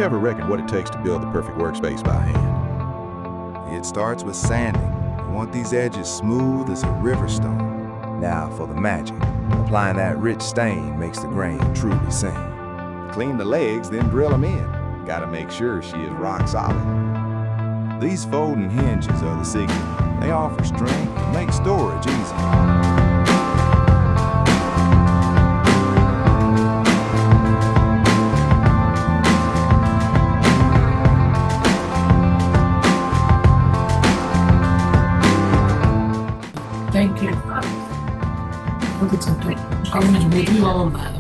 ever reckoned what it takes to build the perfect workspace by hand? It starts with sanding. You want these edges smooth as a river stone. Now for the magic. Applying that rich stain makes the grain truly sing. Clean the legs, then drill them in. Gotta make sure she is rock solid. These folding hinges are the secret. They offer strength and make storage easy. Thank you. Look at something. I'm going to make you all that.